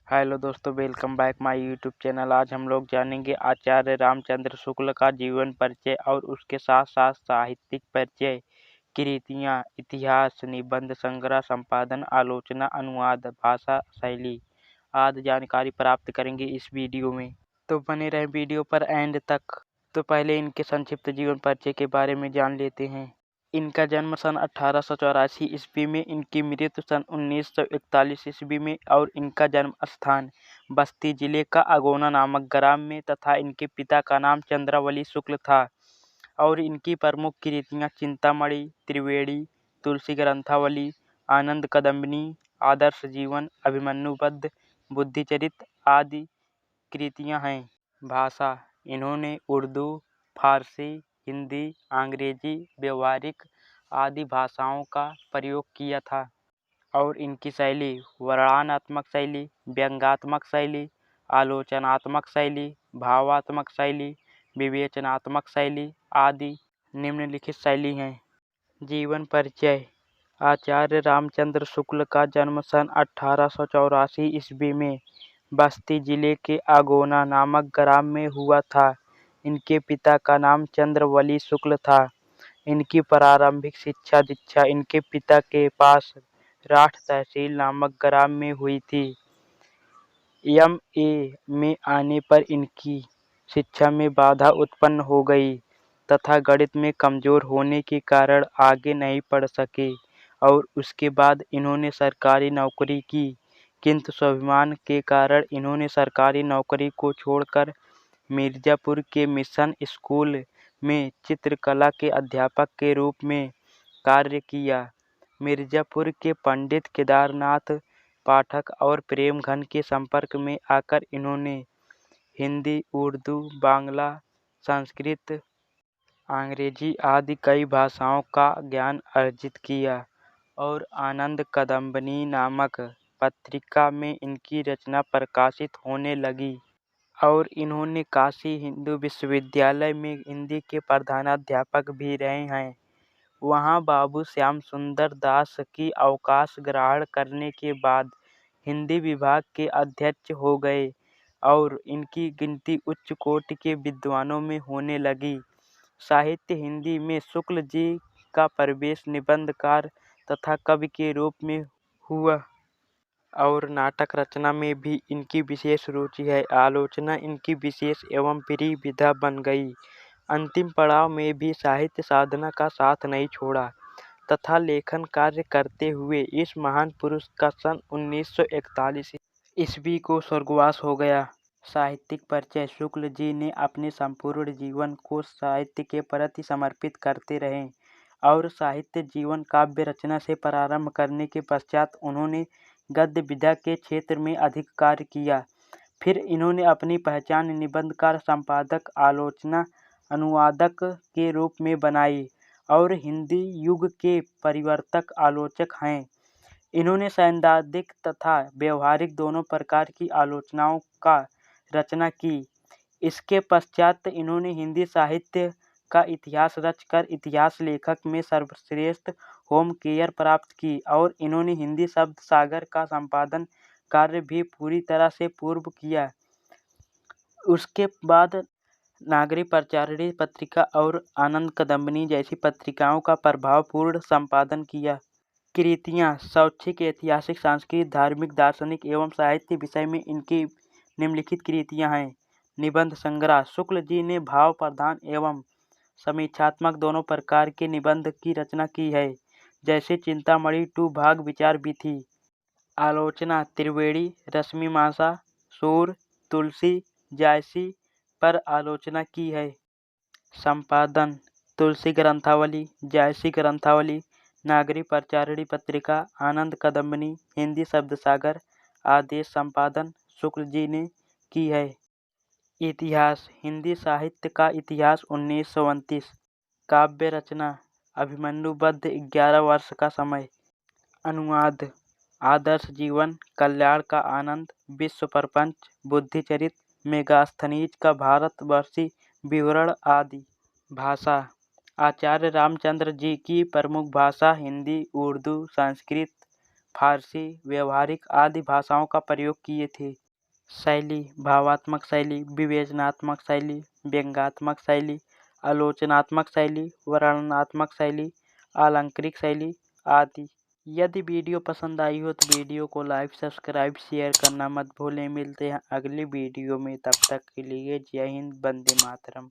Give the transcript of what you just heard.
Hello दोस्तों, welcome back my YouTube channel. आज हम लोग जानेंगे आचार्य रामचंद्र शुक्ल का जीवन परिचय और उसके साथ साथ साहित्यिक परिचय, कृतियाँ, इतिहास, निबंध संग्रह, संपादन, आलोचना, अनुवाद, भाषा शैली आदि जानकारी प्राप्त करेंगे इस वीडियो में। तो बने रहें वीडियो पर एंड तक। तो पहले इनके संक्षिप्त जीवन परिचय के बारे में जान लेते हैं। इनका जन्म सन 1884 ईस्वी में, इनकी मृत्यु सन 1941 ईस्वी में और इनका जन्म स्थान बस्ती जिले का अगोना नामक ग्राम में तथा इनके पिता का नाम चंद्रावली शुक्ल था। और इनकी प्रमुख कृतियाँ चिंतामणि, त्रिवेणी, तुलसी ग्रंथावली, आनंद कदम्बिनी, आदर्श जीवन, अभिमन्यु वध, बुद्धिचरित आदि कृतियाँ हैं। भाषा: इन्होंने उर्दू, फारसी, हिंदी, अंग्रेजी, व्यवहारिक आदि भाषाओं का प्रयोग किया था। और इनकी शैली वर्णनात्मक शैली, व्यंग्यात्मक शैली, आलोचनात्मक शैली, भावात्मक शैली, विवेचनात्मक शैली आदि निम्नलिखित शैली हैं। जीवन परिचय: आचार्य रामचंद्र शुक्ल का जन्म सन 1884 ईस्वी में बस्ती जिले के अगोना नामक ग्राम में हुआ था। इनके पिता का नाम चंद्रवली शुक्ल था। इनकी प्रारंभिक शिक्षा दीक्षा इनके पिता के पास राठ तहसील नामक ग्राम में हुई थी। एम.ए. में आने पर इनकी शिक्षा में बाधा उत्पन्न हो गई तथा गणित में कमजोर होने के कारण आगे नहीं पढ़ सके और उसके बाद इन्होंने सरकारी नौकरी की, किंतु स्वाभिमान के कारण इन्होंने सरकारी नौकरी को छोड़कर मिर्जापुर के मिशन स्कूल में चित्रकला के अध्यापक के रूप में कार्य किया। मिर्जापुर के पंडित केदारनाथ पाठक और प्रेमघन के संपर्क में आकर इन्होंने हिंदी, उर्दू, बांग्ला, संस्कृत, अंग्रेजी आदि कई भाषाओं का ज्ञान अर्जित किया और आनंद कदम्बिनी नामक पत्रिका में इनकी रचना प्रकाशित होने लगी। और इन्होंने काशी हिंदू विश्वविद्यालय में हिंदी के प्रधानाध्यापक भी रहे हैं। वहां बाबू श्याम सुंदर दास की अवकाश ग्रहण करने के बाद हिंदी विभाग के अध्यक्ष हो गए और इनकी गिनती उच्च कोटि के विद्वानों में होने लगी। साहित्य: हिंदी में शुक्ल जी का प्रवेश निबंधकार तथा कवि के रूप में हुआ और नाटक रचना में भी इनकी विशेष रुचि है। आलोचना इनकी विशेष एवं प्रिय विधा बन गई। अंतिम पड़ाव में भी साहित्य साधना का साथ नहीं छोड़ा तथा लेखन कार्य करते हुए इस महान पुरुष का सन 1941 ईस्वी को स्वर्गवास हो गया। साहित्यिक परिचय: शुक्ल जी ने अपने संपूर्ण जीवन को साहित्य के प्रति समर्पित करते रहे और साहित्य जीवन काव्य रचना से प्रारंभ करने के पश्चात उन्होंने गद्य विधा के क्षेत्र में अधिक कार्य किया। फिर इन्होंने अपनी पहचान निबंधकार, संपादक, आलोचना, अनुवादक के रूप में बनाई और हिंदी युग के परिवर्तक आलोचक हैं। इन्होंने सैद्धांतिक तथा व्यवहारिक दोनों प्रकार की आलोचनाओं का रचना की। इसके पश्चात इन्होंने हिंदी साहित्य का इतिहास रचकर इतिहास लेखक में सर्वश्रेष्ठ होम केयर प्राप्त की और इन्होंने हिंदी शब्द सागर का संपादन कार्य भी पूरी तरह से पूर्व किया। उसके बाद नागरिक प्रचारिणी पत्रिका और आनंद कदम्बिनी जैसी पत्रिकाओं का प्रभावपूर्ण संपादन किया। कृतियाँ: शैक्षिक, ऐतिहासिक, सांस्कृतिक, धार्मिक, दार्शनिक एवं साहित्य विषय में इनकी निम्नलिखित कृतियाँ हैं। निबंध संग्रह: शुक्ल जी ने भाव प्रधान एवं समीक्षात्मक दोनों प्रकार के निबंध की रचना की है, जैसे चिंतामणि टू भाग विचार विधि। आलोचना: त्रिवेणी, रश्मिमाला, सूर, तुलसी, जायसी पर आलोचना की है। संपादन: तुलसी ग्रंथावली, जायसी ग्रंथावली, नागरिक प्रचारिणी पत्रिका, आनंद कदम्बिनी, हिंदी शब्द सागर आदेश संपादन शुक्ल जी ने की है। इतिहास: हिंदी साहित्य का इतिहास 1929। काव्य रचना: अभिमन्यु वध 11 वर्ष का समय। अनुवाद: आदर्श जीवन, कल्याण का आनंद, विश्व प्रपंच, बुद्धिचरित, मेगास्थनीज का भारतवर्षी विवरण आदि। भाषा: आचार्य रामचंद्र जी की प्रमुख भाषा हिंदी, उर्दू, संस्कृत, फारसी, व्यवहारिक आदि भाषाओं का प्रयोग किए थे। शैली: भावात्मक शैली, विवेचनात्मक शैली, व्यंग्यात्मक शैली, आलोचनात्मक शैली, वर्णनात्मक शैली, आलंकारिक शैली आदि। यदि वीडियो पसंद आई हो तो वीडियो को लाइक, सब्सक्राइब, शेयर करना मत भूलें। मिलते हैं अगली वीडियो में, तब तक के लिए जय हिंद, वंदे मातरम।